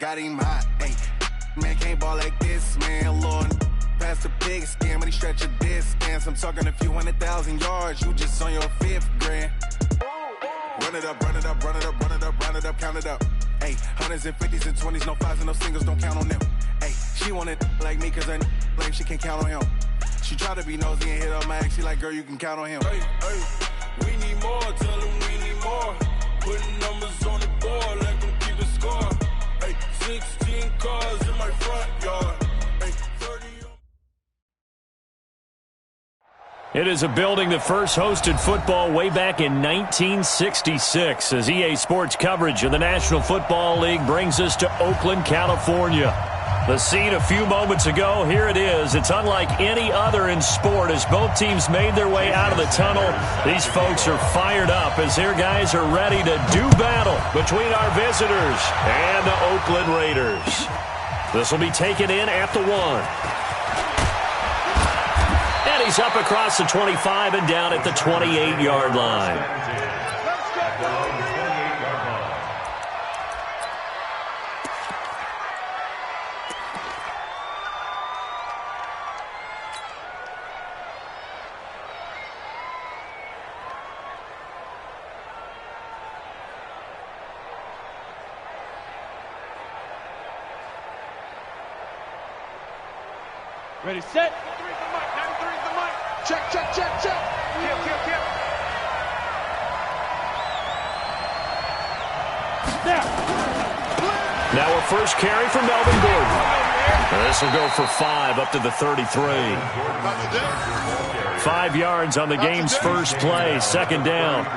got him hot. Hey, man can't ball like this, man. Lord, past the big scam, when he stretch a distance. I'm talking a few 100,000 yards. You just on your 5th grand. Run it up, run it up, run it up, run it up, run it up, count it up. Hey, hundreds and 50s and 20s, no 5s and no singles, don't count on them. Hey, she wanted like me cause her like she can count on him. She tried to be nosy and hit up my ex. She like, girl, you can count on him. Hey, we need more, tell them we need more. Putting numbers on the board, let them keep the score. Hey, 16 cars in my front yard. Hey, 30. It is a building that first hosted football way back in 1966 as EA Sports coverage of the National Football League brings us to Oakland, California. The scene a few moments ago, here it is. It's unlike any other in sport as both teams made their way out of the tunnel. These folks are fired up as their guys are ready to do battle between our visitors and the Oakland Raiders. This will be taken in at the 1. And he's up across the 25 and down at the 28-yard line. Ready, set. 93's the mic. 93's the mic. Check, check, check, check. Kill, kill, kill. Now a first carry for Melvin Gordon. This will go for 5 up to the 33. 5 yards on the game's first play, second down.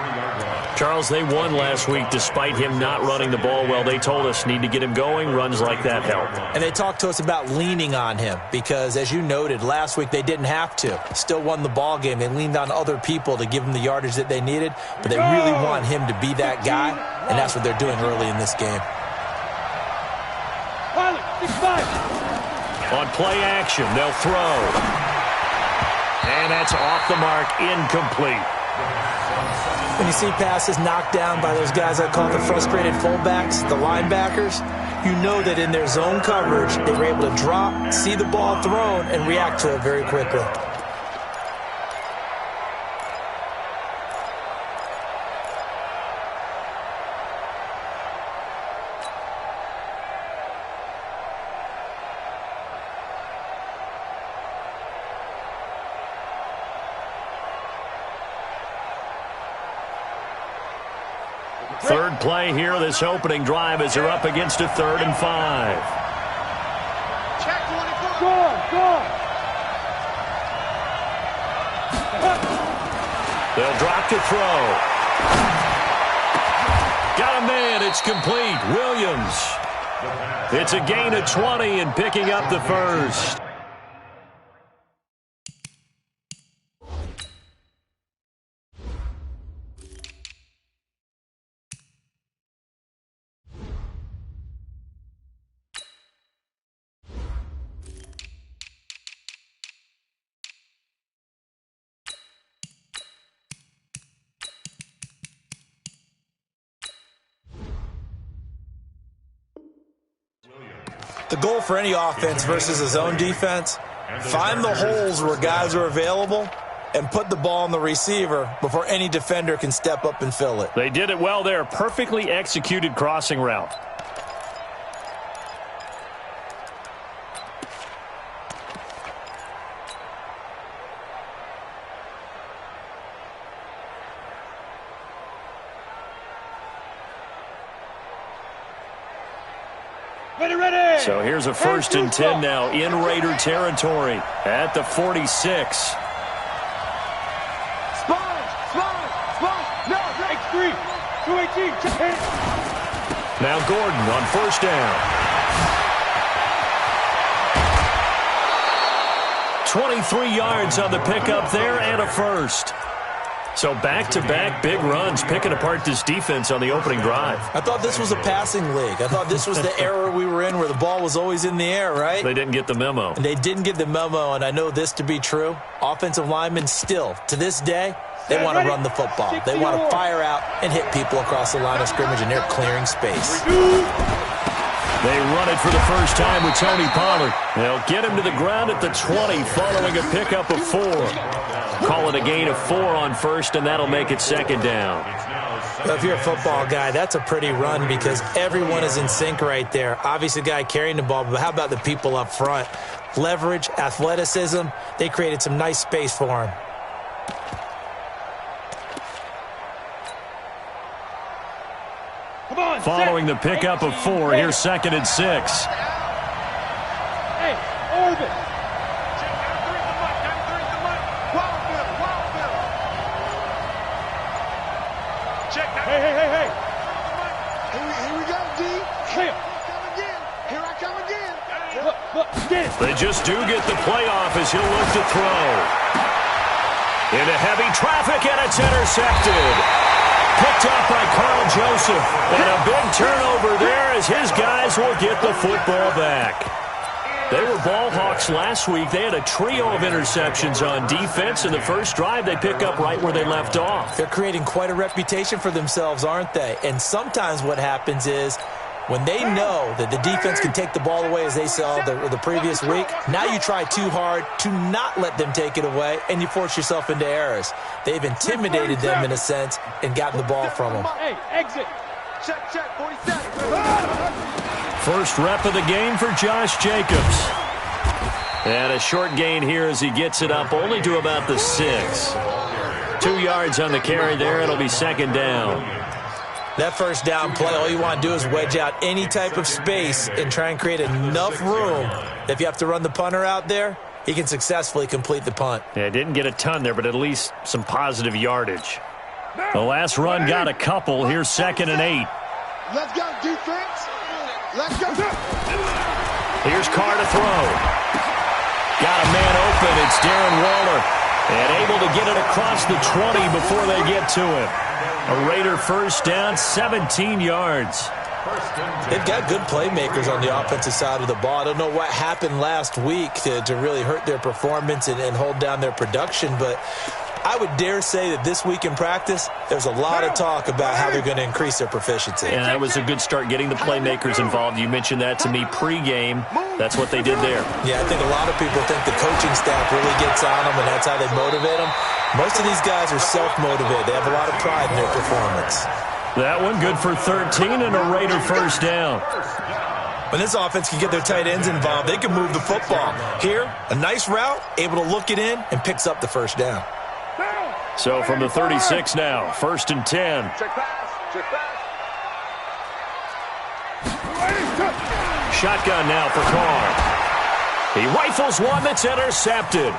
Charles, they won last week despite him not running the ball well. They told us need to get him going. Runs like that help. And they talked to us about leaning on him because, as you noted, last week they didn't have to. Still won the ball game. They leaned on other people to give them the yardage that they needed, but they really want him to be that guy, and that's what they're doing early in this game. On play action, they'll throw. And that's off the mark, incomplete. When you see passes knocked down by those guys I call the frustrated fullbacks, the linebackers, you know that in their zone coverage, they were able to drop, see the ball thrown, and react to it very quickly. Third play here, this opening drive as they're up against a 3rd and 5. Check 24. Go. They'll drop to throw. Got a man, it's complete. Williams. It's a gain of 20 and picking up the first. The goal for any offense versus a zone defense, find the holes where guys are available and put the ball on the receiver before any defender can step up and fill it. They did it well there. Perfectly executed crossing route. Ready. So here's a 1st and 10 now in Raider territory at the 46. Spine. No, X3. 218. Now Gordon on 1st down. 23 yards on the pickup there and a first. So back-to-back big runs, picking apart this defense on the opening drive. I thought this was a passing league. I thought this was the era we were in where the ball was always in the air, right? They didn't get the memo. And they didn't get the memo, and I know this to be true. Offensive linemen still, to this day, they want to run the football. They want to fire out and hit people across the line of scrimmage, and they're clearing space. They run it for the first time with Tony Pollard. They'll get him to the ground at the 20 following a pickup of 4. Call it a gain of 4 on first, and that'll make it second down. Well, if you're a football guy, that's a pretty run because everyone is in sync right there. Obviously, the guy carrying the ball, but how about the people up front? Leverage, athleticism, they created some nice space for him. Following the pickup of 4, here's 2nd and 6. Hey, orbit. Check down 3 in the mud, down 3 in the mud. Wild Bill. Check down. Hey. Here we go, D. Clear. Here I come again. Look, get it. They just do get the playoff as he'll look to throw. Into heavy traffic, and it's intercepted. Picked up by Carl Joseph. And a big turnover there as his guys will get the football back. They were ball hawks last week. They had a trio of interceptions on defense. In the first drive, they pick up right where they left off. They're creating quite a reputation for themselves, aren't they? And sometimes what happens is when they know that the defense can take the ball away as they saw the previous week, now you try too hard to not let them take it away, and you force yourself into errors. They've intimidated them in a sense and gotten the ball from them. Hey, exit. Check, 47. First rep of the game for Josh Jacobs. And a short gain here as he gets it up only to about the 6. 2 yards on the carry there. It'll be second down. That first down play, all you want to do is wedge out any type of space and try and create enough room that if you have to run the punter out there, he can successfully complete the punt. Yeah, didn't get a ton there, but at least some positive yardage. The last run got a couple. Here's 2nd and 8. Let's go, defense. Let's go. Here's Carr to throw. Got a man open. It's Darren Waller. And able to get it across the 20 before they get to him. A Raider first down, 17 yards. They've got good playmakers on the offensive side of the ball. I don't know what happened last week to really hurt their performance and hold down their production, but I would dare say that this week in practice, there's a lot of talk about how they're going to increase their proficiency. And that was a good start getting the playmakers involved. You mentioned that to me pregame. That's what they did there. Yeah, I think a lot of people think the coaching staff really gets on them, and that's how they motivate them. Most of these guys are self-motivated. They have a lot of pride in their performance. That one good for 13 and a Raider first down. When this offense can get their tight ends involved, they can move the football. Here, a nice route, able to look it in, and picks up the first down. So from the 36 now, 1st and 10. Check pass. Shotgun now for Carr. He rifles one that's intercepted.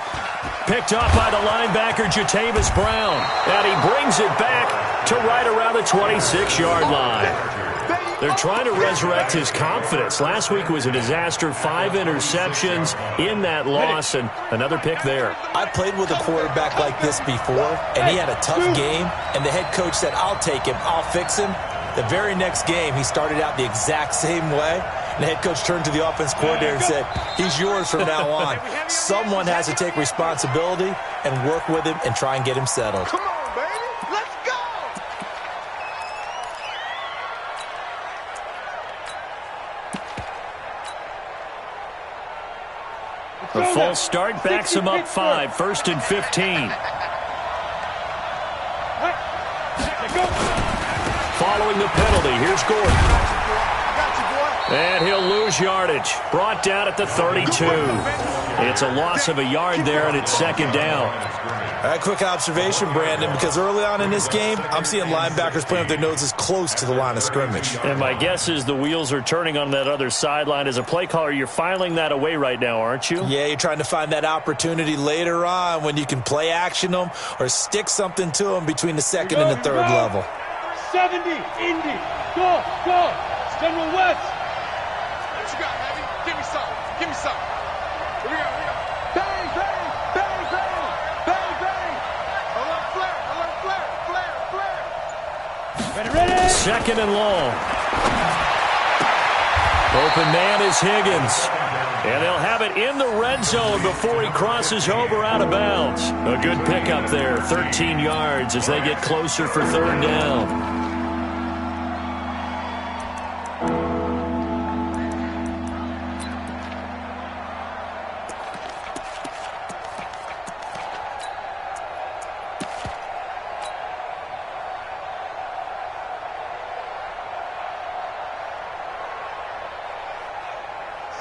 Picked off by the linebacker, Jatavis Brown. And he brings it back to right around the 26-yard line. They're trying to resurrect his confidence. Last week was a disaster. 5 interceptions in that loss, and another pick there. I played with a quarterback like this before, and he had a tough game, and the head coach said, I'll take him, I'll fix him. The very next game, he started out the exact same way. And the head coach turned to the offense coordinator and said, he's yours from now on. Someone has to take responsibility and work with him and try and get him settled. Come on, baby. Let's go. The false start backs him up 5, 1st and 15. Following the penalty, here's Gordon. And he'll lose yardage. Brought down at the 32. It's a loss of a yard there, and it's second down. All right, quick observation, Brandon, because early on in this game, I'm seeing linebackers playing with their noses close to the line of scrimmage. And my guess is the wheels are turning on that other sideline. As a play caller, you're filing that away right now, aren't you? Yeah, you're trying to find that opportunity later on when you can play action them or stick something to them between the 2nd and the 3rd level. 70, Indy, go, General West. What you got, Heavy? Give me some. Here we go. Bang, bang, bang, bang, bang, bang. Alert flare. Ready. 2nd and long. Open man is Higgins. And they'll have it in the red zone before he crosses over out of bounds. A good pickup there, 13 yards as they get closer for 3rd down.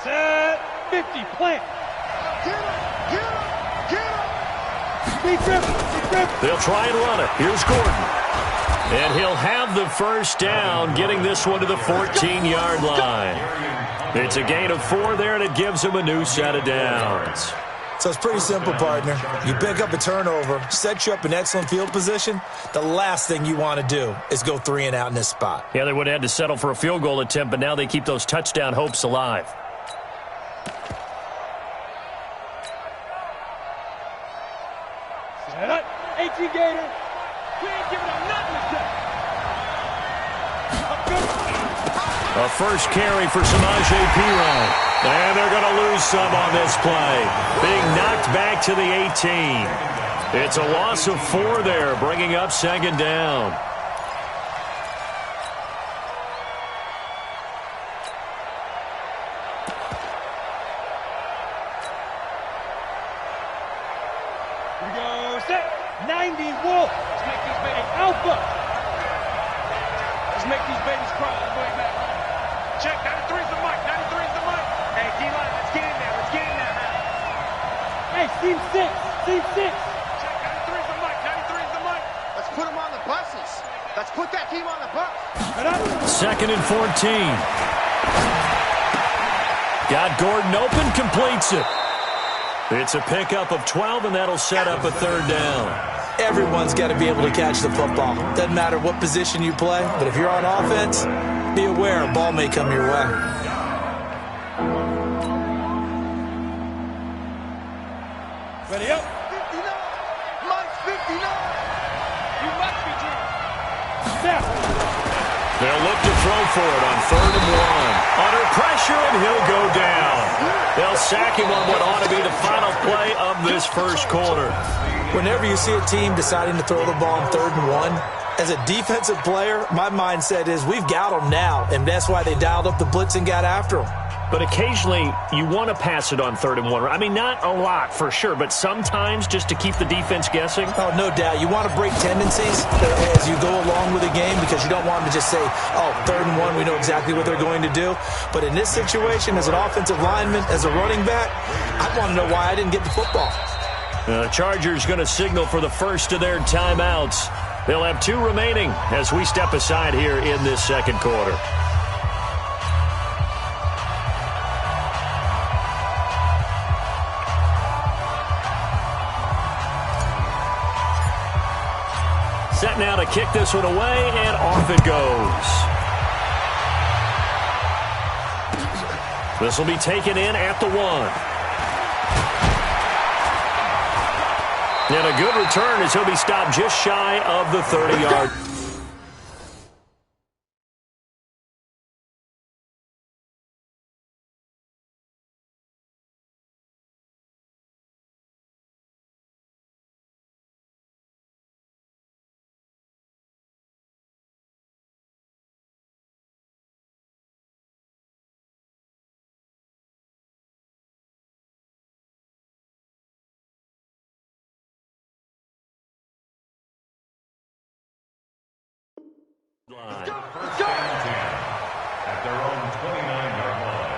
Set 50, plant. Get him! Deep rip. They'll try and run it. Here's Gordon. And he'll have the first down, getting this one to the 14-yard line. It's a gain of 4 there, and it gives him a new set of downs. So it's pretty simple, partner. You pick up a turnover, set you up in excellent field position. The last thing you want to do is go 3 and out in this spot. Yeah, they would have had to settle for a field goal attempt, but now they keep those touchdown hopes alive. Set up. 18 Gator. We ain't giving up nothing today. A first carry for Samaje Perine. And they're going to lose some on this play. Being knocked back to the 18. It's a loss of 4 there, bringing up second down. Here we go. Set. 90 Wolf. Let's make these babies alpha. Let's make these babies cry all the way back. Check. 93's the mic. 93's the mic. Hey, D-line, let's get in there. Let's get in there. Hey, team 6. Team 6. Check. 93's the mic. 93's the mic. Let's put them on the buses. Let's put that team on the bus. Second and 14. Got Gordon open, completes it. It's a pickup of 12, and that'll set up a third down. Everyone's got to be able to catch the football. Doesn't matter what position you play, but if you're on offense, be aware a ball may come your way. Ready up. 59. Mike's 59. You must be dreaming. Snap. They'll look to throw for it on 3rd and 1. Under pressure, and he'll go down. They'll sack him on what ought to be the final play of this first quarter. Whenever you see a team deciding to throw the ball on 3rd and 1, as a defensive player, my mindset is we've got them now, and that's why they dialed up the blitz and got after them. But occasionally, you want to pass it on 3rd and 1. I mean, not a lot for sure, but sometimes just to keep the defense guessing. Oh, no doubt. You want to break tendencies as you go along with the game because you don't want them to just say, oh, 3rd and 1, we know exactly what they're going to do. But in this situation, as an offensive lineman, as a running back, I want to know why I didn't get the football. The Chargers going to signal for the first of their timeouts. They'll have 2 remaining as we step aside here in this second quarter. Set now to kick this one away, and off it goes. This will be taken in at the 1. And a good return as he'll be stopped just shy of the 30-yard. First down and 10 at their own 29-yard line.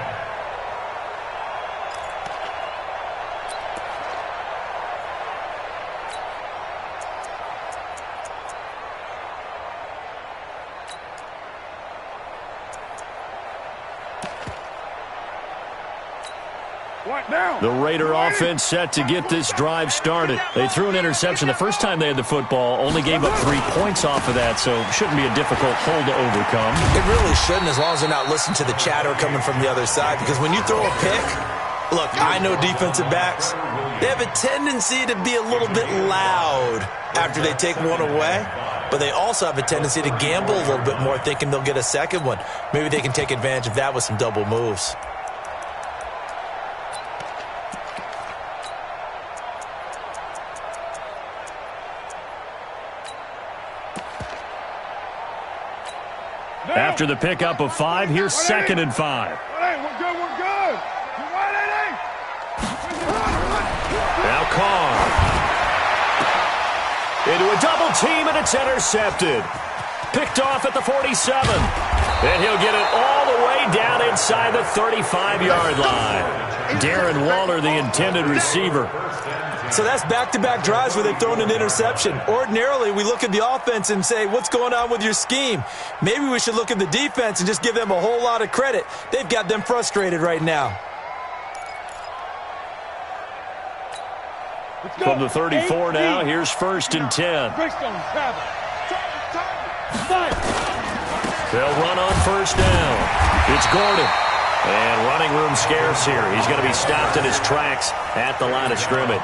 The Raider offense set to get this drive started. They threw an interception the first time they had the football, only gave up 3 points off of that, so shouldn't be a difficult hole to overcome. It really shouldn't, as long as they're not listening to the chatter coming from the other side, because when you throw a pick, look, I know defensive backs, they have a tendency to be a little bit loud after they take one away, but they also have a tendency to gamble a little bit more, thinking they'll get a second one. Maybe they can take advantage of that with some double moves. After the pickup of 5, here's 2nd and 5. We're good. Now Carr. Into a double team, and it's intercepted. Picked off at the 47. And he'll get it all the way down inside the 35-yard line. Darren Waller, the intended receiver. So that's back-to-back drives where they've thrown an interception. Ordinarily, we look at the offense and say, what's going on with your scheme? Maybe we should look at the defense and just give them a whole lot of credit. They've got them frustrated right now. From the 34 now, here's 1st and 10. They'll run on 1st down. It's Gordon. And running room scarce here. He's going to be stopped in his tracks at the line of scrimmage.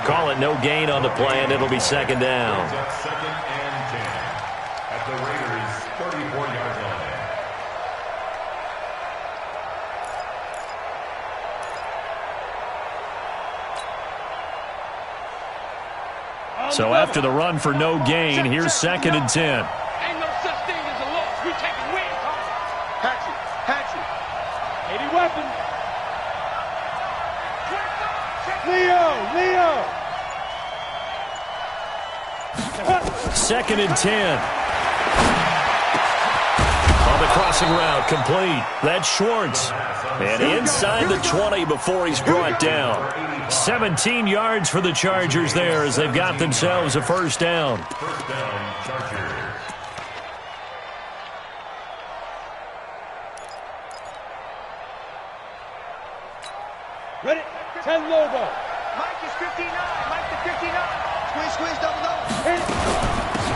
Call it no gain on the play, and it'll be 2nd down. 2nd and 10 at the Raiders' 34-yard line. So after the run for no gain, here's 2nd and 10. Ain't no such thing as a loss. We taking wins. Hatchet. 80 weapons. Leo. 2nd and 10. On the crossing route, complete. That's Schwartz. And inside the 20 before he's brought down. 17 yards for the Chargers there as they've got themselves a 1st down. 1st down, Chargers. Ready? 10 Lobo. Mike is 59. Mike to 59. Squeeze, double.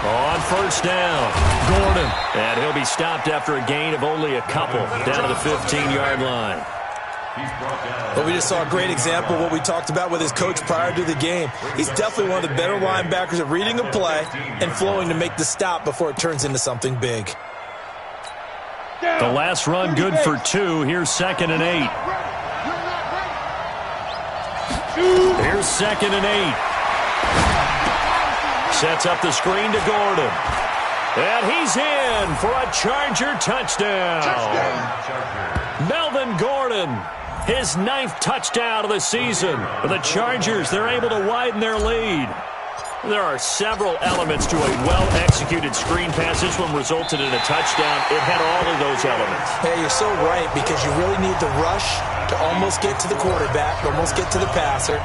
On 1st down, Gordon. And he'll be stopped after a gain of only a couple down to the 15-yard line. But we just saw a great example of what we talked about with his coach prior to the game. He's definitely one of the better linebackers at reading a play and flowing to make the stop before it turns into something big. The last run good for 2. Here's 2nd and 8. Here's 2nd and 8. Sets up the screen to Gordon. And he's in for a Charger touchdown. Melvin Gordon, his 9th touchdown of the season. For the Chargers, they're able to widen their lead. There are several elements to a well-executed screen pass. This one resulted in a touchdown. It had all of those elements. Hey, you're so right, because you really need the rush to almost get to the quarterback, almost get to the passer.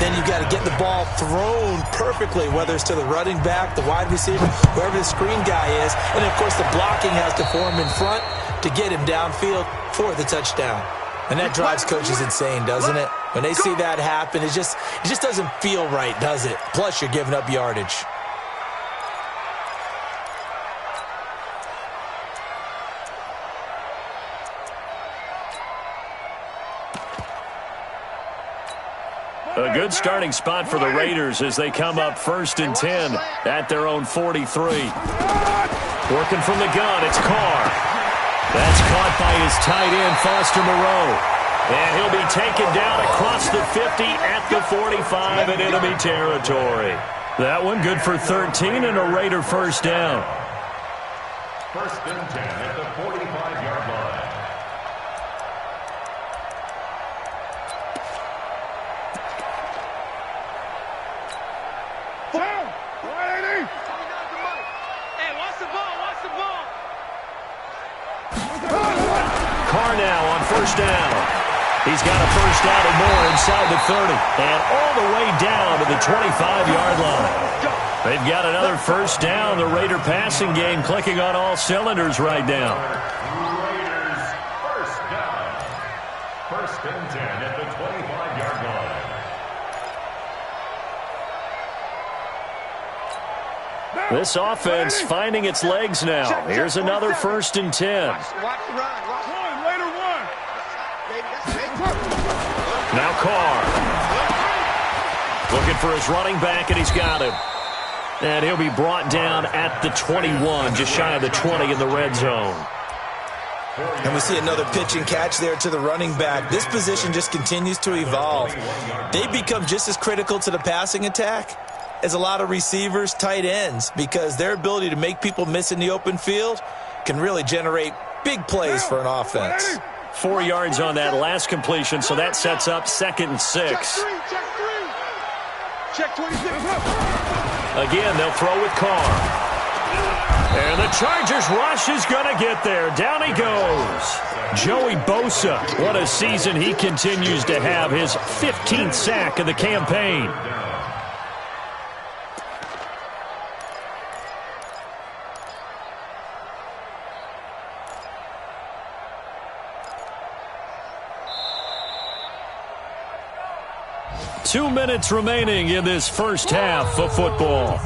Then you've got to get the ball thrown perfectly, whether it's to the running back, the wide receiver, whoever the screen guy is. And, of course, the blocking has to form in front to get him downfield for the touchdown. And that drives coaches insane, doesn't it? When they see that happen, it just doesn't feel right, does it? Plus, you're giving up yardage. A good starting spot for the Raiders as they come up 1st and 10 at their own 43. Working from the gun, it's Carr. That's caught by his tight end, Foster Moreau. And he'll be taken down across the 50 at the 45 in enemy territory. That one good for 13 and a Raider 1st down. 1st and 10 at the 45-yard line. Carr now on 1st down. He's got a 1st down and more inside the 30. And all the way down to the 25-yard line. They've got another 1st down. The Raider passing game clicking on all cylinders right now. Raiders 1st down. 1st and 10 at the 25-yard line. This offense finding its legs now. Here's another 1st and 10. Watch the run. Raider 1. Now Carr. Looking for his running back, and he's got him. And he'll be brought down at the 21, just shy of the 20 in the red zone. And we see another pitch and catch there to the running back. This position just continues to evolve. They become just as critical to the passing attack as a lot of receivers, tight ends, because their ability to make people miss in the open field can really generate big plays for an offense. 4 yards on that last completion, so that sets up 2nd and 6. Check 26. Again, they'll throw with Carr. And the Chargers rush is going to get there. Down he goes. Joey Bosa, what a season he continues to have. His 15th sack of the campaign. Two minutes remaining in this first half of football.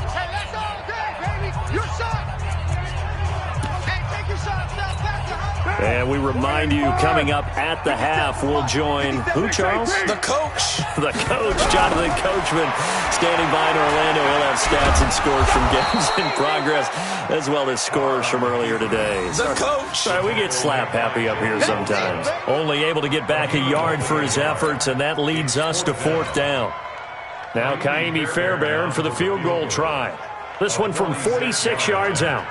And we remind you, coming up at the half, we'll join who, Charles? The coach. The coach, Jonathan Coachman, standing by in Orlando. He'll have stats and scores from games in progress, as well as scores from earlier today. The coach. Sorry, we get slap happy up here sometimes. Only able to get back a yard for his efforts, and that leads us to fourth down. Now Kaimi Fairbairn for the field goal try. This one from 46 yards out.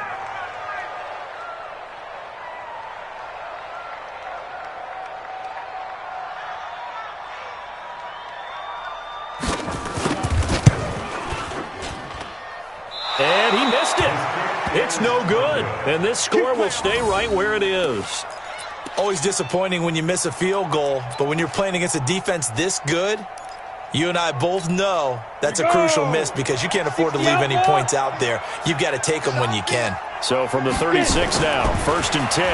And he missed it. It's no good. And this score will stay right where it is. Always disappointing when you miss a field goal, but when you're playing against a defense this good, you and I both know that's a crucial miss because you can't afford to leave any points out there. You've got to take them when you can. So from the 36 now, 1st and 10.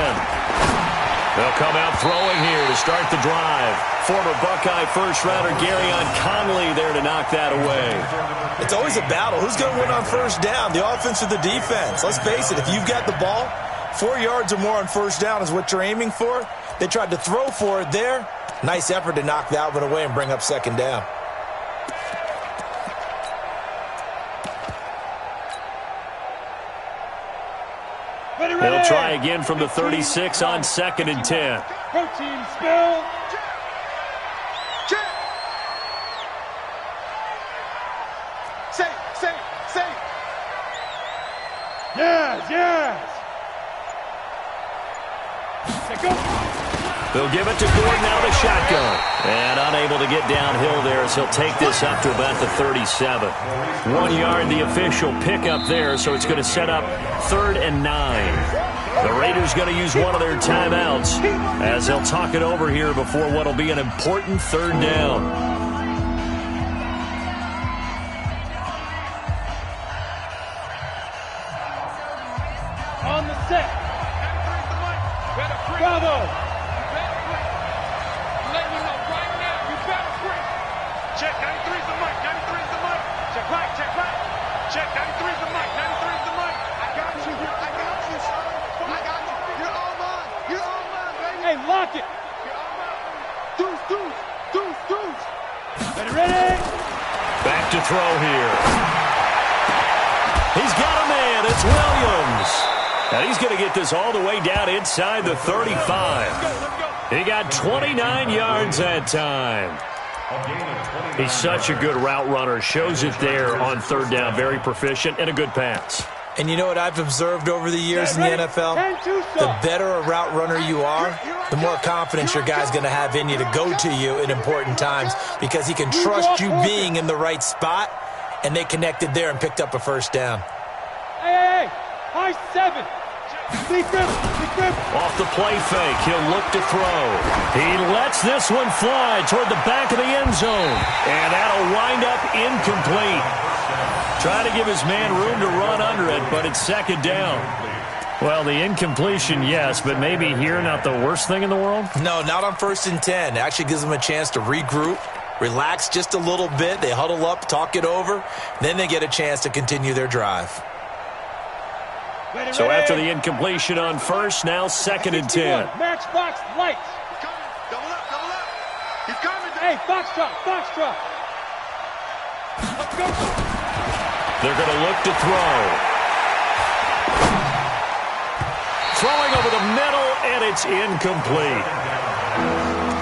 They'll come out throwing here to start the drive. Former Buckeye first-rounder Garyon Conley there to knock that away. It's always a battle. Who's going to win on first down, the offense or the defense? Let's face it, if you've got the ball, 4 yards or more on first down is what you're aiming for. They tried to throw for it there. Nice effort to knock that one away and bring up second down. They'll try again from the 36 on 2nd and 10. Protein spill. Say. Yes. They'll give it to Gordon now to shotgun. And unable to get downhill there as he'll take this up to about the 37. 1 yard, the official pickup there, so it's going to set up 3rd and 9. The Raiders going to use one of their timeouts as they'll talk it over here before what will be an important 3rd down. On the set. Bravo. Check, 93 is the mic, 93 is the mic. Check right. Check, 93 is the mic, 93 is the mic. I got you, son. I got you. You're all mine, baby. Hey, lock it. You're all mine. Deuce. Ready? Back to throw here. He's got a man. It's Williams. And he's going to get this all the way down inside the 35. He got 29 yards that time. He's such a good route runner. Shows it there on 3rd down. Very proficient and a good pass. And you know what I've observed over the years in the NFL? The better a route runner you are, the more confidence your guy's going to have in you to go to you in important times because he can trust you being in the right spot, and they connected there and picked up a first down. Hey, high 7. Off the play fake, he'll look to throw. He lets this one fly toward the back of the end zone. And that'll wind up incomplete. Trying to give his man room to run under it, but it's 2nd down. Well, the incompletion, yes, but maybe here not the worst thing in the world? No, not on 1st and 10. It actually gives them a chance to regroup, relax just a little bit. They huddle up, talk it over. Then they get a chance to continue their drive. So after the incompletion on 1st, now 2nd and 10. Matchbox lights. Double up. He's coming. Hey, Foxtrot. Let's go. They're going to look to throw. Throwing over the middle, and it's incomplete.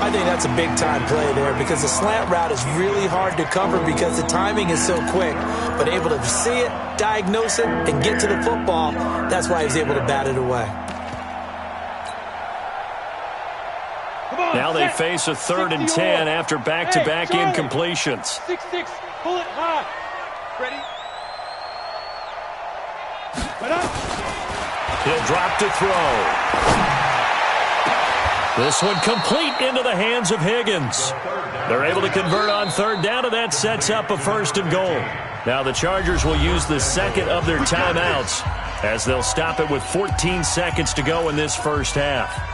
I think that's a big-time play there because the slant route is really hard to cover because the timing is so quick. But able to see it, diagnose it, and get to the football, that's why he's able to bat it away. Now they face a 3rd and 10 after back-to-back incompletions. 6-6, pull it high. Ready? He'll drop to throw. This one complete into the hands of Higgins. They're able to convert on third down, and that sets up a 1st and goal. Now the Chargers will use the second of their timeouts as they'll stop it with 14 seconds to go in this first half.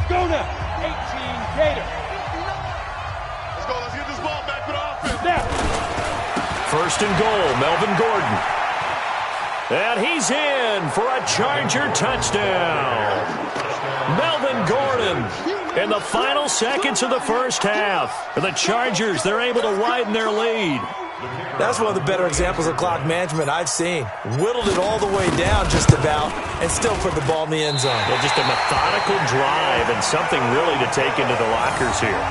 Go now. 18 Gator. Let's go. Let's get this ball back for the offense. Now. 1st and goal, Melvin Gordon. And he's in for a Charger touchdown. Melvin Gordon in the final seconds of the first half. For the Chargers, they're able to widen their lead. That's one of the better examples of clock management I've seen. Whittled it all the way down just about and still put the ball in the end zone. Well, just a methodical drive and something really to take into the lockers here.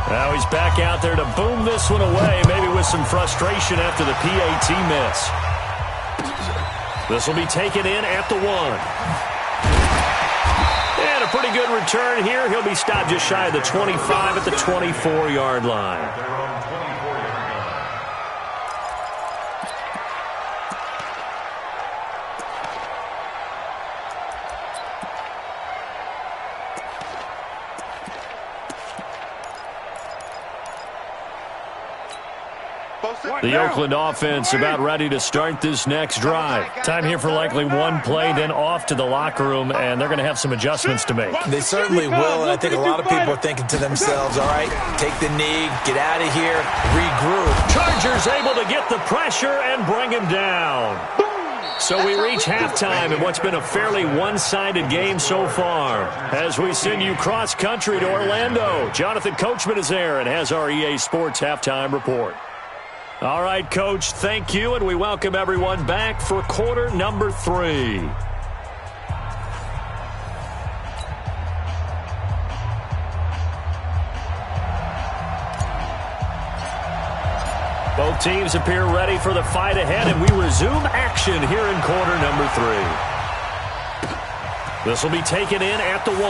Now he's back out there to boom this one away, maybe with some frustration after the PAT miss. This will be taken in at the 1. And a pretty good return here. He'll be stopped just shy of the 25 at the 24-yard line. The Oakland offense about ready to start this next drive. Time here for likely one play, then off to the locker room, and they're going to have some adjustments to make. They certainly will, and I think a lot of people are thinking to themselves, all right, take the knee, get out of here, regroup. Chargers able to get the pressure and bring him down. So we reach halftime in what's been a fairly one-sided game so far. As we send you cross-country to Orlando, Jonathan Coachman is there and has our EA Sports halftime report. All right, Coach, thank you, and we welcome everyone back for quarter number 3. Both teams appear ready for the fight ahead, and we resume action here in quarter number 3. This will be taken in at the 1.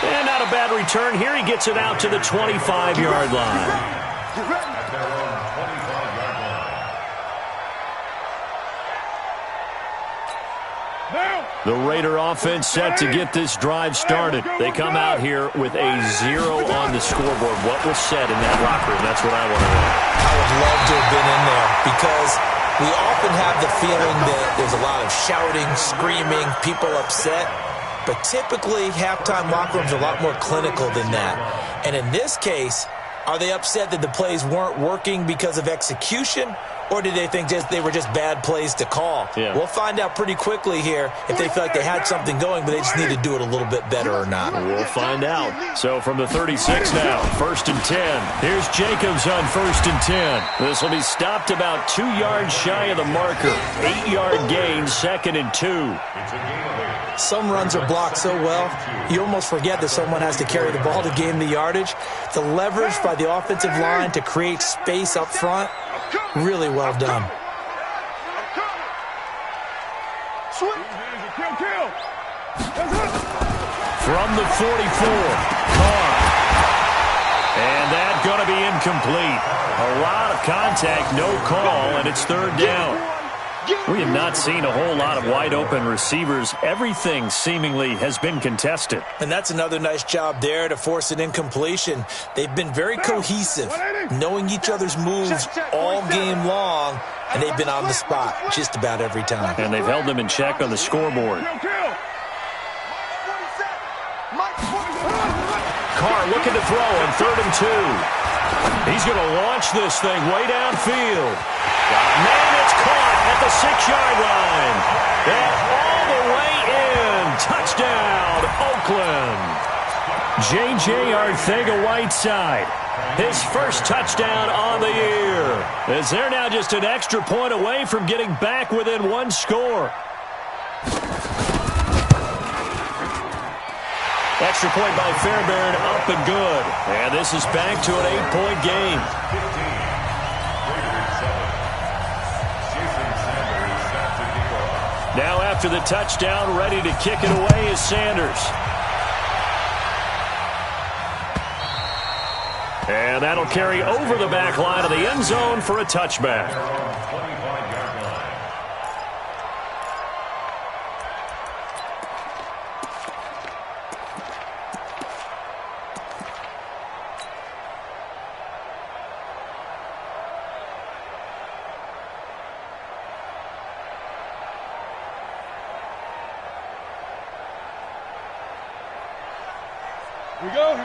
And not a bad return here. He gets it out to the 25-yard line. The Raider offense set to get this drive started. They come out here with a 0 on the scoreboard. What was said in that locker room? That's what I want to know. I would love to have been in there because we often have the feeling that there's a lot of shouting, screaming, people upset. But typically, halftime locker rooms are a lot more clinical than that. And in this case, are they upset that the plays weren't working because of execution? Or did they think they were just bad plays to call? Yeah. We'll find out pretty quickly here if they feel like they had something going, but they just need to do it a little bit better or not. We'll find out. So from the 36 now, 1st and 10. Here's Jacobs on 1st and 10. This will be stopped about 2 yards shy of the marker. 8-yard gain, 2nd and 2. Some runs are blocked so well, you almost forget that someone has to carry the ball to gain the yardage. The leverage by the offensive line to create space up front, really well done. From the 44, Carr. And that's going to be incomplete. A lot of contact, no call, and it's 3rd down. We have not seen a whole lot of wide-open receivers. Everything seemingly has been contested. And that's another nice job there to force an incompletion. They've been very cohesive, knowing each other's moves all game long, and they've been on the spot just about every time. And they've held them in check on the scoreboard. Carr looking to throw on 3rd and 2. He's going to launch this thing way downfield. Man, it's caught at the 6-yard line. And all the way in. Touchdown, Oakland. J.J. Arthega-Whiteside his first touchdown on the year. As they're now just an extra point away from getting back within one score. Extra point by Fairbairn, up and good. And this is back to an 8-point game. Now after the touchdown, ready to kick it away is Sanders. And that'll carry over the back line of the end zone for a touchback.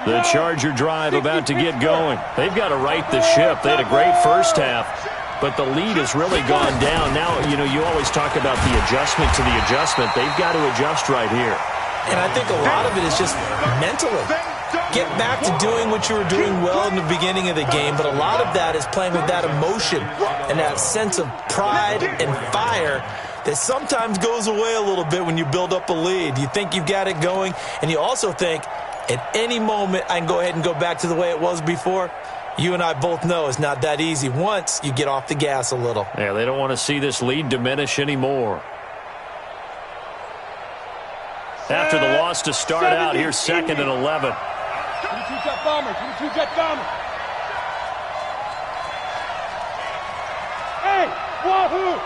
The Charger drive about to get going. They've got to right the ship. They had a great first half, but the lead has really gone down. Now, you always talk about the adjustment to the adjustment. They've got to adjust right here. And I think a lot of it is just mentally. Get back to doing what you were doing well in the beginning of the game, but a lot of that is playing with that emotion and that sense of pride and fire that sometimes goes away a little bit when you build up a lead. You think you've got it going, and you also think, at any moment, I can go ahead and go back to the way it was before. You and I both know it's not that easy once you get off the gas a little. Yeah, they don't want to see this lead diminish anymore. After the loss to start out, here's 2nd and 11. 22-jet bomber, 22-jet bomber. Hey, wahoo!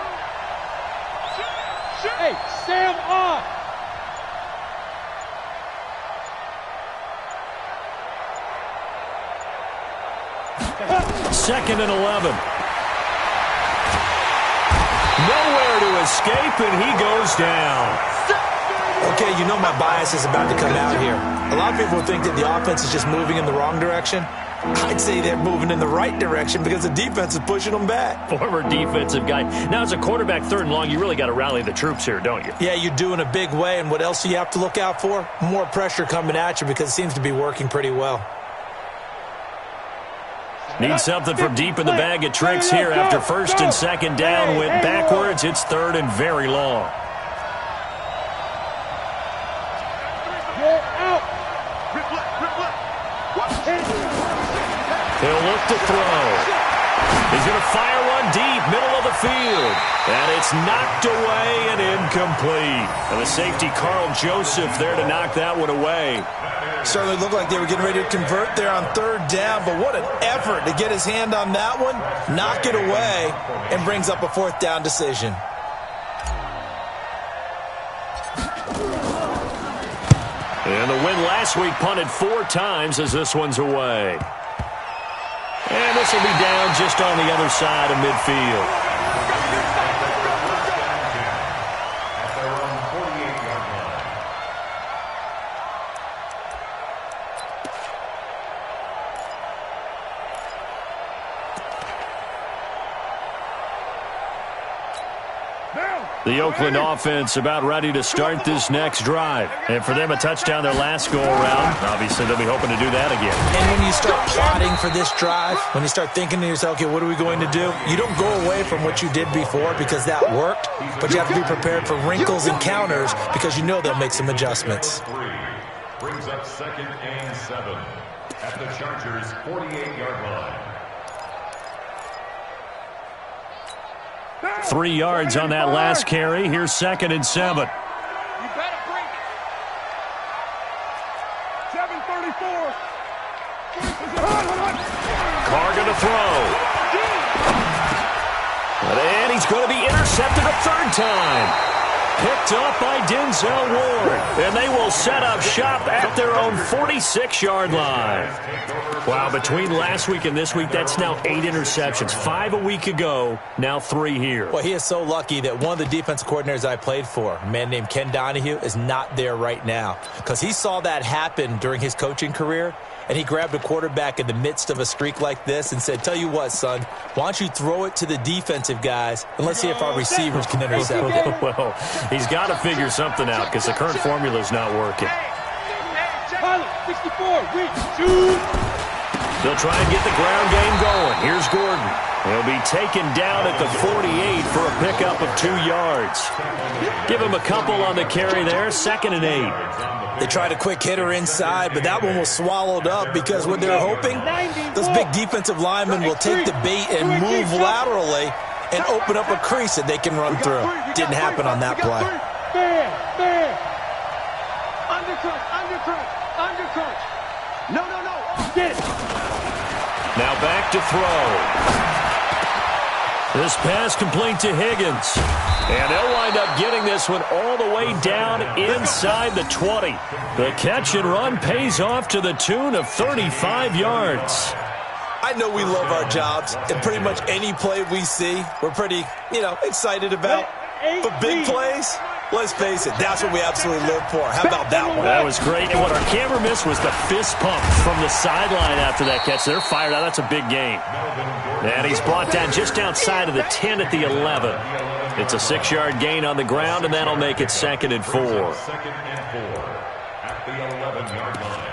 Hey, Sam off! 2nd and 11. Nowhere to escape, and he goes down. Okay, you know my bias is about to come out here. A lot of people think that the offense is just moving in the wrong direction. I'd say they're moving in the right direction because the defense is pushing them back. Former defensive guy. Now, as a quarterback, 3rd and long, you really got to rally the troops here, don't you? Yeah, you do in a big way, and what else do you have to look out for? More pressure coming at you because it seems to be working pretty well. Need something from deep in the bag of tricks here after 1st and 2nd down. Went backwards. It's 3rd and very long. He'll look to throw. He's going to fire one deep, middle of the field. And it's knocked away and incomplete. And the safety, Carl Joseph, there to knock that one away. Certainly looked like they were getting ready to convert there on 3rd down, but what an effort to get his hand on that one, knock it away, and brings up a 4th down decision. And the win last week punted 4 times as this one's away. And this will be down just on the other side of midfield. The Oakland offense about ready to start this next drive. And for them, a touchdown their last go-around. Obviously, they'll be hoping to do that again. And when you start plotting for this drive, when you start thinking to yourself, okay, what are we going to do? You don't go away from what you did before because that worked, but you have to be prepared for wrinkles and counters because you know they'll make some adjustments. Brings up 2nd and 7 at the Chargers' 48-yard line. 3 yards on that last carry. Here's 2nd and 7. You better bring it. 7:34. Carr going to throw. And he's going to be intercepted a 3rd time. Picked up by Denzel Ward. And they will set up shop at their own 46-yard line. Wow, between last week and this week, that's now 8 interceptions. 5 a week ago, now 3 here. Well, he is so lucky that one of the defensive coordinators I played for, a man named Ken Donahue, is not there right now. Because he saw that happen during his coaching career, and he grabbed a quarterback in the midst of a streak like this and said, tell you what, son, why don't you throw it to the defensive guys, and let's see if our receivers can intercept it. Well, he's got to figure something out because the current formula is not working. Pilot, 64, reach, shoot. They'll try and get the ground game going. Here's Gordon. He'll be taken down at the 48 for a pickup of 2 yards. Give him a couple on the carry there, 2nd and 8. They tried a quick hitter inside, but that one was swallowed up because what they're hoping, those big defensive linemen will take the bait and move laterally and open up a crease that they can run through. Didn't happen on that play. Undercrunch. No. Get it. Now back to throw. This pass complete to Higgins. And they'll wind up getting this one all the way down inside the 20. The catch and run pays off to the tune of 35 yards. I know we love our jobs, and pretty much any play we see, we're pretty, excited about. But big plays, let's face it, that's what we absolutely live for. How about that one? That was great. And what our camera missed was the fist pump from the sideline after that catch. They're fired out. That's a big game. And he's brought down just outside of the 10 at the 11. It's a 6-yard gain on the ground, and that'll make it 2nd and 4. 2nd and 4 at the 11-yard line.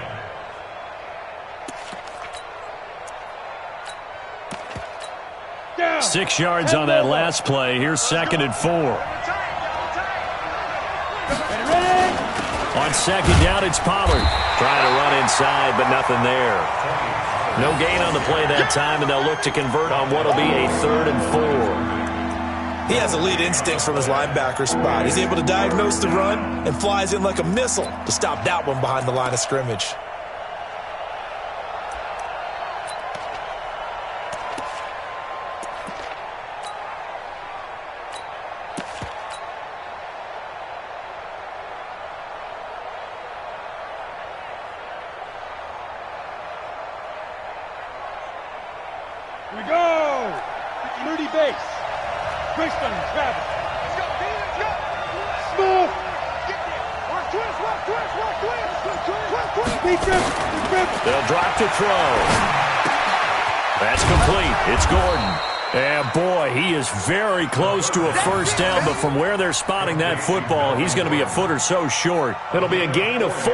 Yeah. 6 yards on that last play. Here's 2nd and 4. On 2nd down, it's Pollard. Trying to run inside, but nothing there. No gain on the play that time, and they'll look to convert on what will be a 3rd and 4. He has elite instincts from his linebacker spot. He's able to diagnose the run and flies in like a missile to stop that one behind the line of scrimmage. Here we go. Moody base. Greystone, Travis. Let's go, Dean, let's go. Smooth. Get there. Watch twist. Defense. They'll drop to throw. That's complete. It's Gordon. And, boy, he is very close to a first down, but from where they're spotting that football, he's going to be a foot or so short. It'll be a gain of 4,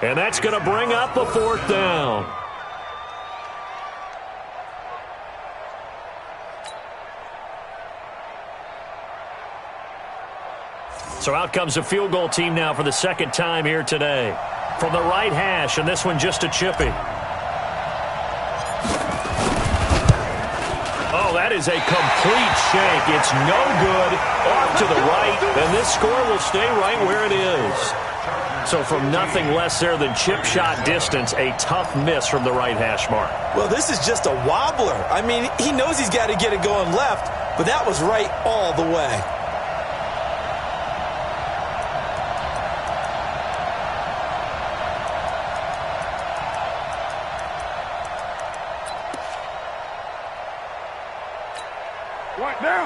and that's going to bring up a 4th down. So out comes a field goal team now for the 2nd time here today. From the right hash, and this one just a chippy. Oh, that is a complete shank. It's no good. Off to the right, and this score will stay right where it is. So from nothing less there than chip shot distance, a tough miss from the right hash mark. Well, this is just a wobbler. I mean, he knows he's got to get it going left, but that was right all the way.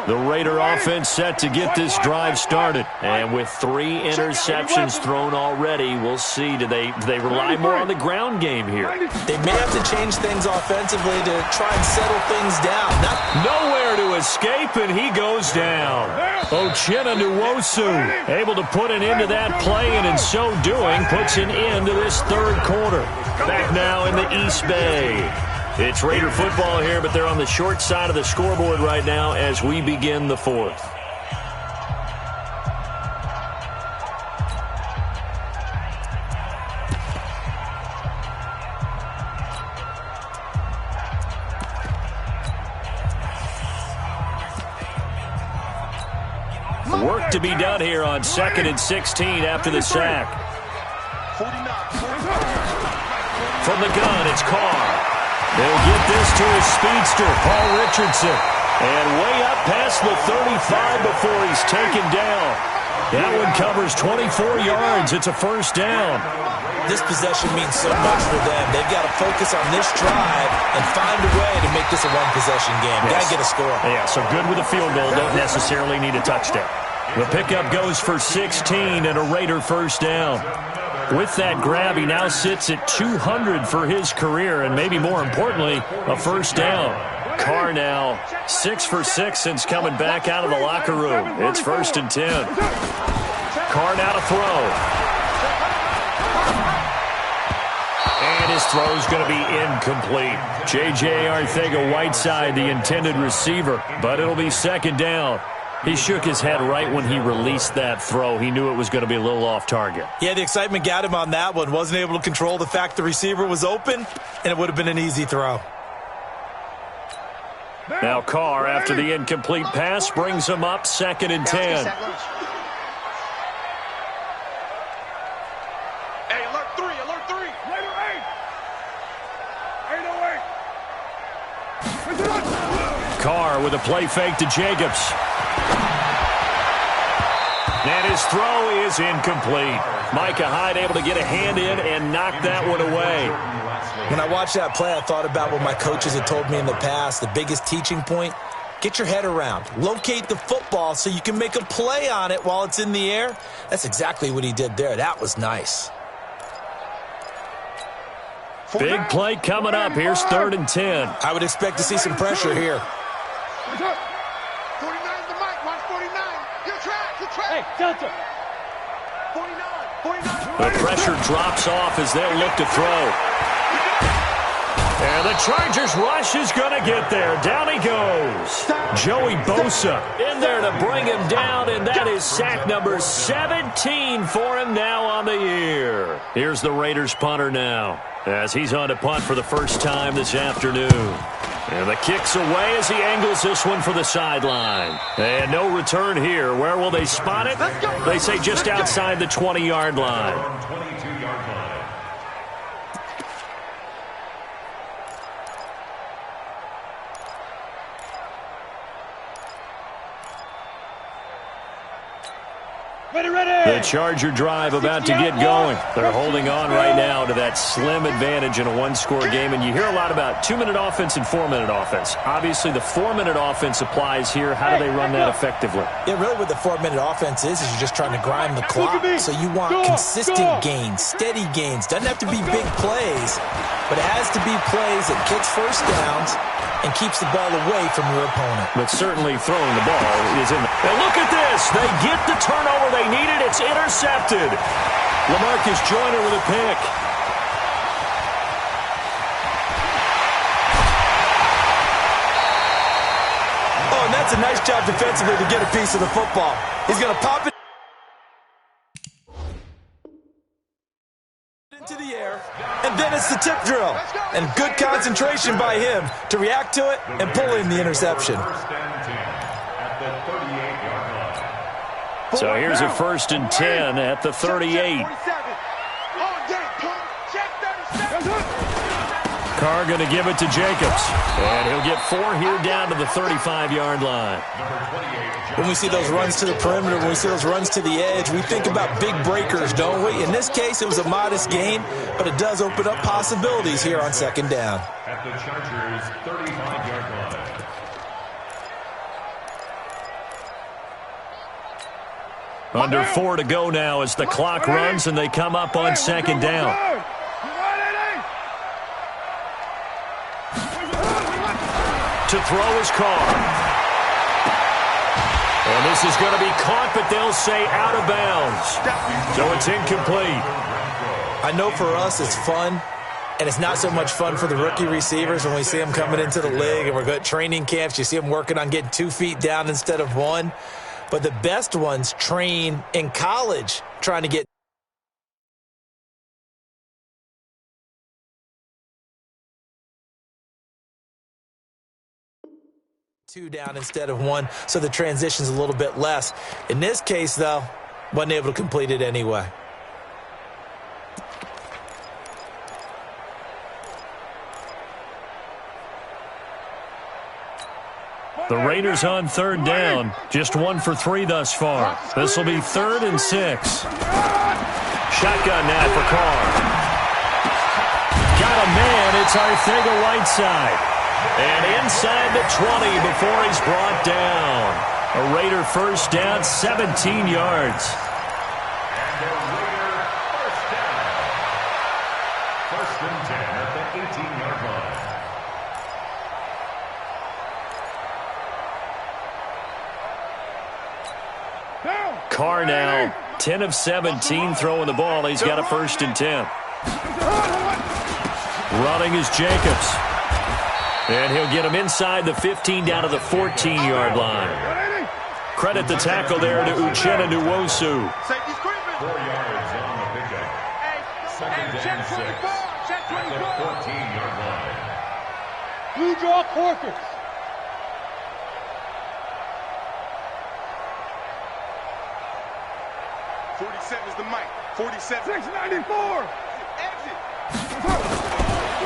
The Raider offense set to get this drive started. And with 3 interceptions thrown already, we'll see. Do they rely more on the ground game here? They may have to change things offensively to try and settle things down. Nowhere to escape, and he goes down. Uchenna Nwosu able to put an end to that play, and in so doing, puts an end to this 3rd quarter. Back now in the East Bay. It's Raider football here, but they're on the short side of the scoreboard right now as we begin the 4th. Work to be done here on 2nd and 16 after the sack. From the gun, it's Carr. They'll get this to his speedster, Paul Richardson. And way up past the 35 before he's taken down. That one covers 24 yards. It's a first down. This possession means so much for them. They've got to focus on this drive and find a way to make this a one-possession game. Yes. Got to get a score. Yeah, so good with a field goal. Don't necessarily need a touchdown. The pickup goes for 16 and a Raider first down. With that grab, he now sits at 200 for his career, and maybe more importantly, a first down. Carr now 6 for 6 since coming back out of the locker room. It's 1st and 10. Carr now to throw. And And his throw is going to be incomplete. J.J. Arcega-Whiteside, the intended receiver, but it'll be second down. He shook his head right when he released that throw. He knew it was going to be a little off target. Yeah, the excitement got him on that one. Wasn't able to control the fact the receiver was open, and it would have been an easy throw. Now Carr, after the incomplete pass, brings him up 2nd and 10. Hey, alert 3, alert 3. Later 8. Carr with a play fake to Jacobs. And his throw is incomplete. Micah Hyde able to get a hand in and knock that one away. When I watched that play, I thought about what my coaches had told me in the past. The biggest teaching point, get your head around. Locate the football so you can make a play on it while it's in the air. That's exactly what he did there. That was nice. Big play coming up. Here's 3rd and 10. I would expect to see some pressure here. 49's the mic. Watch 49. You're trapped. You're trapped. Hey, Delta. 49. The pressure drops off as they'll look to throw. And the Chargers rush is going to get there. Down he goes. Joey Bosa in there to bring him down, and that is sack number 17 for him now on the year. Here's the Raiders punter now, as he's on to punt for the first time this afternoon. And the kick's away as he angles this one for the sideline. And no return here. Where will they spot it? They say just outside the 20-yard line. 22-yard line. The Charger drive about to get going. They're holding on right now to that slim advantage in a one-score game. And you hear a lot about 2-minute offense and 4-minute offense. Obviously, the 4-minute offense applies here. How do they run that effectively? Yeah, really what the 4-minute offense is you're just trying to grind the clock. So you want consistent gains, steady gains. Doesn't have to be big plays, but it has to be plays that kicks first downs and keeps the ball away from your opponent. But certainly throwing the ball is in the... And look at this. They get the turnover they needed. It's intercepted. LaMarcus Joyner with a pick. Oh, and that's a nice job defensively to get a piece of the football. He's going to pop it into the air, and then it's the tip drill. And good concentration by him to react to it and pull in the interception. First and 10 at the 38-yard line. So here's a 1st and 10 at the 38. Carr going to give it to Jacobs. And he'll get 4 here down to the 35-yard line. When we see those runs to the perimeter, when we see those runs to the edge, we think about big breakers, don't we? In this case, it was a modest gain, but it does open up possibilities here on 2nd down. At the Chargers' 35-yard line. Under 4 to go now as the clock runs and they come up on 2nd down. To throw is Carr. And this is going to be caught, but they'll say out of bounds. So it's incomplete. I know for us it's fun, and it's not so much fun for the rookie receivers when we see them coming into the league and we're going to training camps. You see them working on getting 2 feet down instead of 1. But the best ones train in college trying to get 2 down instead of 1, so the transition's a little bit less. In this case, though, wasn't able to complete it anyway. The Raiders on 3rd down. Just 1 for 3 thus far. This will be 3rd and 6. Shotgun now for Carr. Got a man. It's Arcega-Whiteside. And inside the 20 before he's brought down. A Raider 1st down, 17 yards. And a Raider 1st down. 1st and 10 at the 18-yard line. Carr now, 10 of 17 throwing the ball. He's got a 1st and 10. Running is Jacobs. And he'll get him inside the 15 down to the 14-yard line. Credit the tackle there to Uchenna Nwosu. 4 yards on the pickup. Second and 6 at the 14-yard line. Blue draw Corkers. '47 is the mic. 47. 694.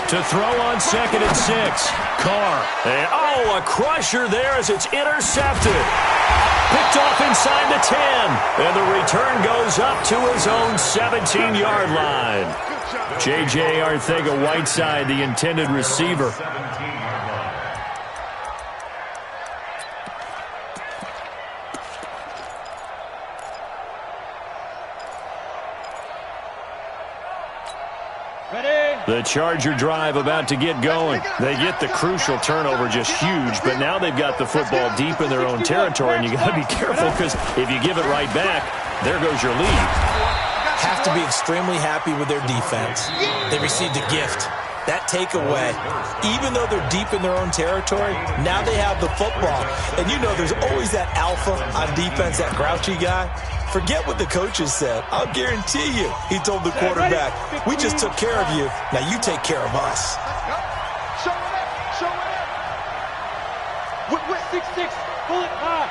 To throw on 2nd and 6. Carr. And, oh, a crusher there as it's intercepted. Picked off inside the 10. And the return goes up to his own 17-yard line. J.J. Arcega-Whiteside, the intended receiver. 17-yard line. The Charger drive about to get going. They get the crucial turnover, just huge, but now they've got the football deep in their own territory, and you got to be careful because if you give it right back, there goes your lead. Have to be extremely happy with their defense. They received a gift. That takeaway, even though they're deep in their own territory, now they have the football. And you know there's always that alpha on defense, that grouchy guy. Forget what the coaches said. I'll guarantee you, he told the quarterback, we just took care of you. Now you take care of us. Show it up. Show it up. With 6'6", bullet high.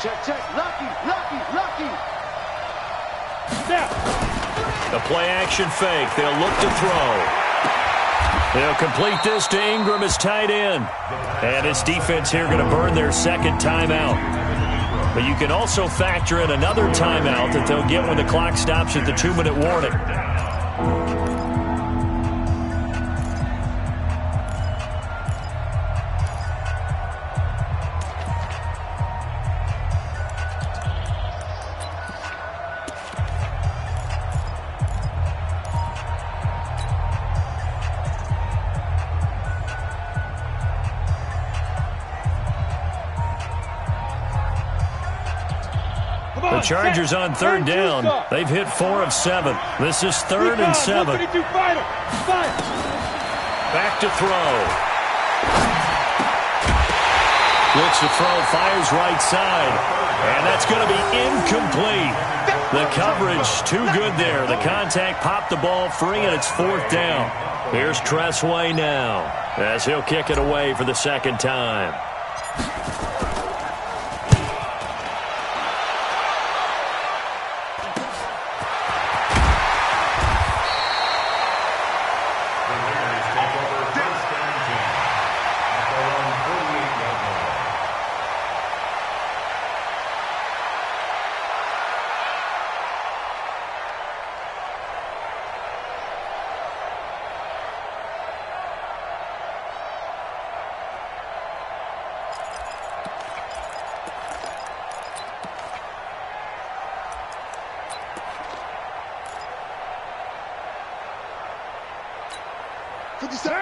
Check, check. Lucky, lucky, lucky. Snap. The play action fake. They'll look to throw. They'll complete this to Ingram as tight end. And this defense here going to burn their second timeout. But you can also factor in another timeout that they'll get when the clock stops at the 2-minute warning. The Chargers on 3rd down. They've hit 4 of 7. This is 3rd and 7. Back to throw. Looks to throw, fires right side. And that's going to be incomplete. The coverage too good there. The contact popped the ball free, and it's 4th down. Here's Tressway now as he'll kick it away for the second time.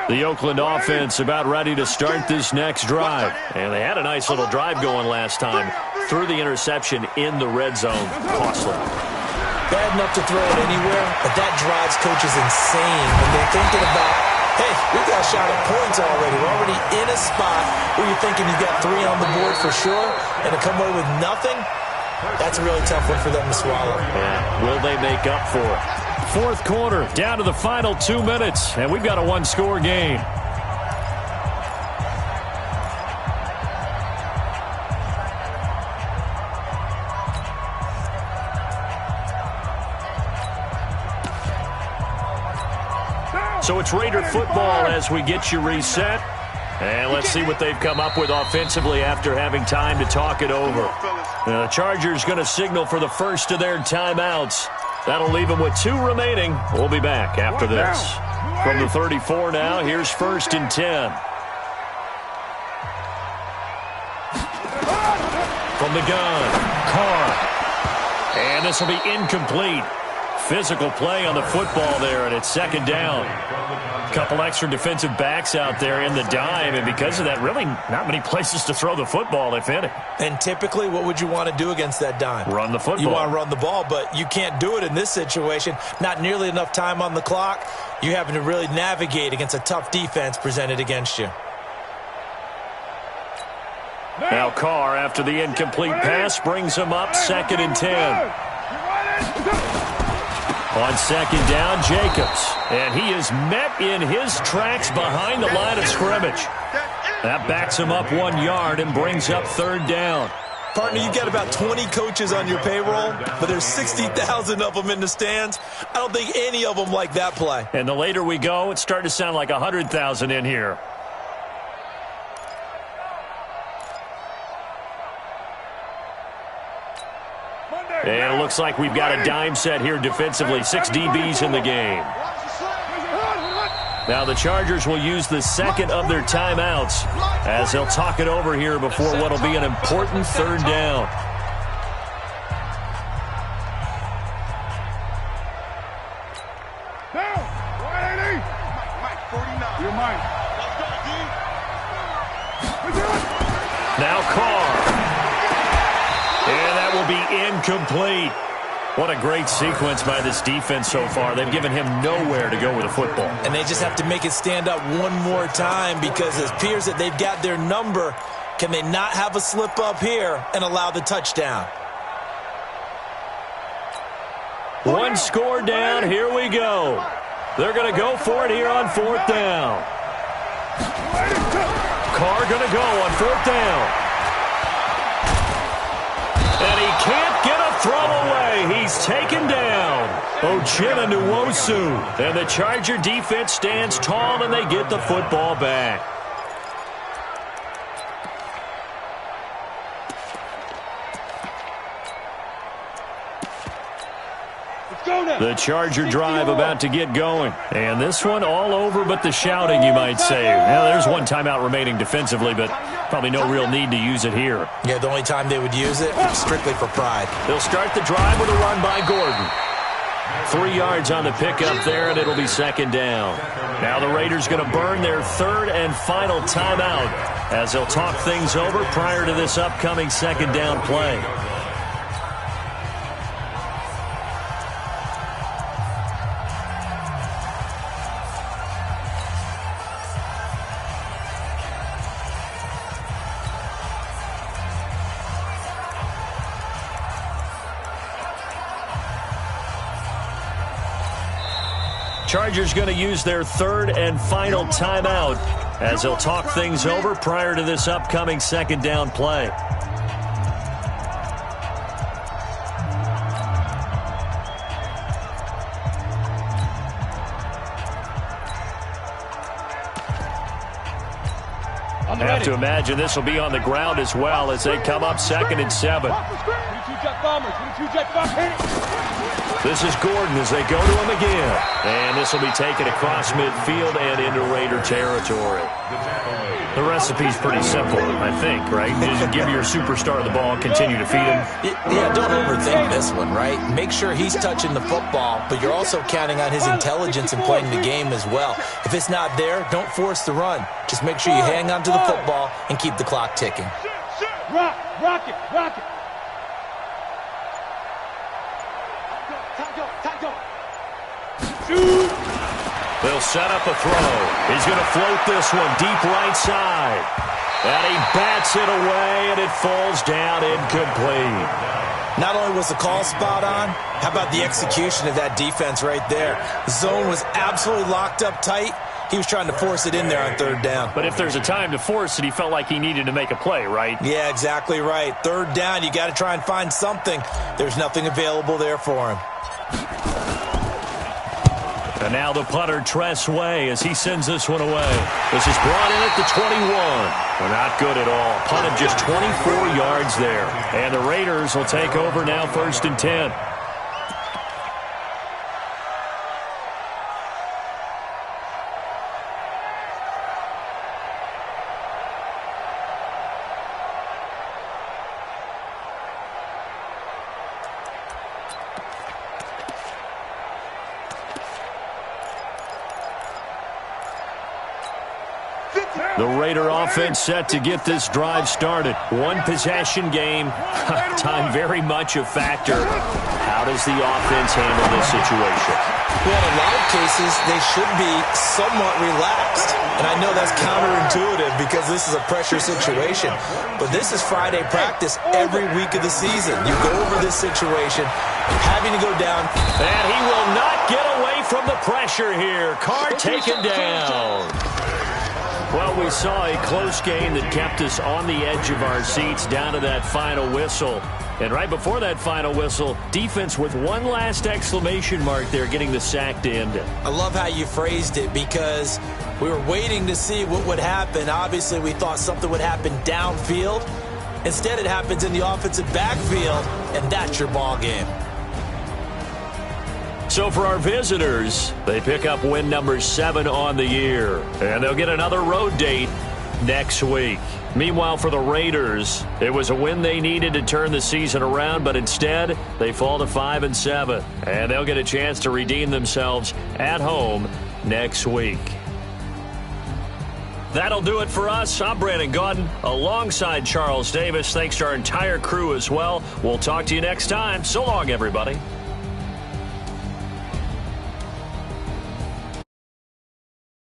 The Oakland offense about ready to start this next drive. And they had a nice little drive going last time. Threw the interception in the red zone. Costly. Bad enough to throw it anywhere, but that drives coaches insane when they're thinking about, hey, we got a shot at points already. We're already in a spot where you're thinking you've got 3 on the board for sure, and to come away with nothing, that's a really tough one for them to swallow. Yeah. Will they make up for it? 4th quarter, down to the final 2 minutes, and we've got a 1-score game. So it's Raider football as we get you reset. And let's see what they've come up with offensively after having time to talk it over. The Chargers going to signal for the first of their timeouts. That'll leave them with 2 remaining. We'll be back after this. From the 34 now, here's 1st and 10. From the gun, Carr. And this will be incomplete. Physical play on the football there, and it's second down. A couple extra defensive backs out there in the dime, and because of that, really not many places to throw the football, if any. And typically, what would you want to do against that dime? Run the football. You want to run the ball, but you can't do it in this situation. Not nearly enough time on the clock. You're having to really navigate against a tough defense presented against you. Now Carr, after the incomplete pass, brings him up 2nd and 10. On 2nd down, Jacobs. And he is met in his tracks behind the line of scrimmage. That backs him up 1 yard and brings up 3rd down. Partner, you've got about 20 coaches on your payroll, but there's 60,000 of them in the stands. I don't think any of them like that play. And the later we go, it's starting to sound like 100,000 in here. And it looks like we've got a dime set here defensively. 6 DBs in the game. Now the Chargers will use the second of their timeouts as they'll talk it over here before what will be an important 3rd down. Now Carr. And that will be incomplete. What a great sequence by this defense so far. They've given him nowhere to go with the football. And they just have to make it stand up one more time because it appears that they've got their number. Can they not have a slip up here and allow the touchdown? One score down. Here we go. They're going to go for it here on 4th down. Carr going to go on 4th down. And he can't get a throw away. He's taken down. Uchenna Nwosu. And the Charger defense stands tall, and they get the football back. The Charger drive about to get going. And this one all over but the shouting, you might say. Now, there's one timeout remaining defensively, but probably no real need to use it here. Yeah, the only time they would use it, strictly for pride. They'll start the drive with a run by Gordon. 3 yards on the pickup there, and it'll be 2nd down. Now the Raiders going to burn their 3rd and final timeout as they'll talk things over prior to this upcoming 2nd down play. Chargers going to use their 3rd and final timeout as they'll talk things over prior to this upcoming 2nd down play. I have to imagine this will be on the ground as well as they come up 2nd and 7. This is Gordon as they go to him again. And this will be taken across midfield and into Raider territory. The recipe's pretty simple, I think, right? Just give your superstar the ball, continue to feed him. Yeah, don't overthink this one, right? Make sure he's touching the football, but you're also counting on his intelligence in playing the game as well. If it's not there, don't force the run. Just make sure you hang on to the football and keep the clock ticking. Rock it. They'll set up a throw. He's going to float this one deep right side. And he bats it away, and it falls down incomplete. Not only was the call spot on, how about the execution of that defense right there? The zone was absolutely locked up tight. He was trying to force it in there on 3rd down. But if there's a time to force it, he felt like he needed to make a play, right? Yeah, exactly right. 3rd down, you got to try and find something. There's nothing available there for him. And now the punter, Tress Way, as he sends this one away. This is brought in at the 21. Well, not good at all. Punted just 24 yards there. And the Raiders will take over now 1st and 10. The Raider offense set to get this drive started. One possession game. Time very much a factor. How does the offense handle this situation? Well, in a lot of cases, they should be somewhat relaxed. And I know that's counterintuitive because this is a pressure situation. But this is Friday practice every week of the season. You go over this situation, having to go down. And he will not get away from the pressure here. Carr taken down. Well, we saw a close game that kept us on the edge of our seats down to that final whistle. And right before that final whistle, defense with one last exclamation mark there, getting the sack to end it. I love how you phrased it because we were waiting to see what would happen. Obviously, we thought something would happen downfield. Instead, it happens in the offensive backfield, and that's your ball game. So for our visitors, they pick up win number 7 on the year. And they'll get another road date next week. Meanwhile, for the Raiders, it was a win they needed to turn the season around, but instead, they fall to 5-7. And they'll get a chance to redeem themselves at home next week. That'll do it for us. I'm Brandon Gaudin alongside Charles Davis. Thanks to our entire crew as well. We'll talk to you next time. So long, everybody.